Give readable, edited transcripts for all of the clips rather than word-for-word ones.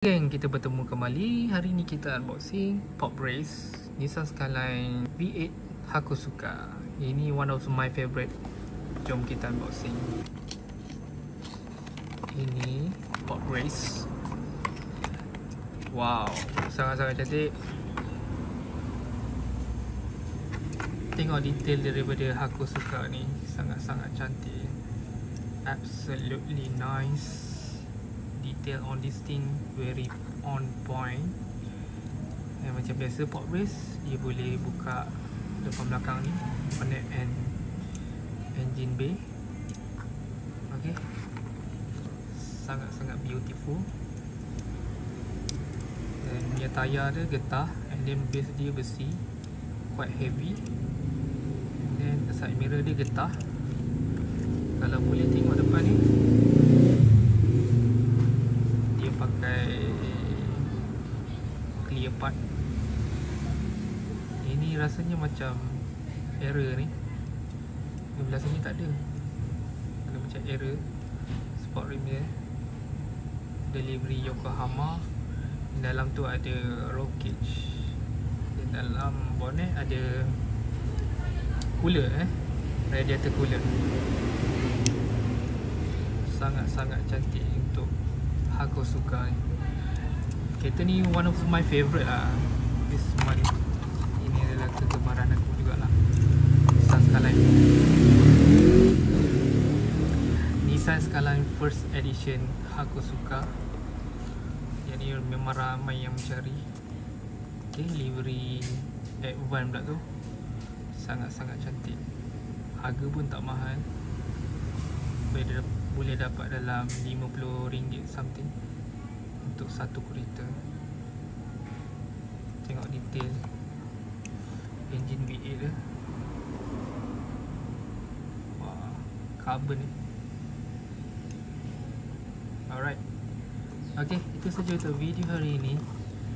Geng, kita bertemu kembali. Hari ni kita unboxing Pop Race Nissan Skyline V8 Hakosuka. Ini one of my favorite. Jom kita unboxing. Ini Pop Race. Wow, sangat-sangat cantik. Tengok detail daripada Hakosuka ni, sangat-sangat cantik. Absolutely nice. Detail on this thing very on point. Macam biasa Pop Race, dia boleh buka depan belakang ni, bonnet and engine bay. Okay, sangat-sangat beautiful. Dan punya tayar dia getah, and then base dia besi, quite heavy. And then side mirror dia getah. Kalau boleh tengok depan ni, pakai clear part. Ini rasanya macam error ni. Di belah sini tak ada. Ada macam error. Sport rim dia, delivery Yokohama. Dalam tu ada roll cage. Dalam bonnet ada cooler, radiator cooler. Sangat-sangat cantik untuk Hakosuka ni. Kereta ni one of my favorite lah this month. Ini adalah kegemaran aku jugalah, Nissan Skyline. Nissan Skyline First Edition Hakosuka. Jadi memang ramai yang mencari. Okay, livery F1 pula tu. Sangat-sangat cantik. Harga pun tak mahal. Boleh dapat dalam RM50 something untuk satu kereta. Tengok detail engine V8 dia. Wah, carbon ni. Alright. Okay, itu saja untuk video hari ini.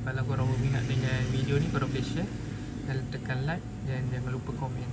Kalau korang berminat dengan video ni, korang boleh share dan tekan like, dan jangan lupa komen.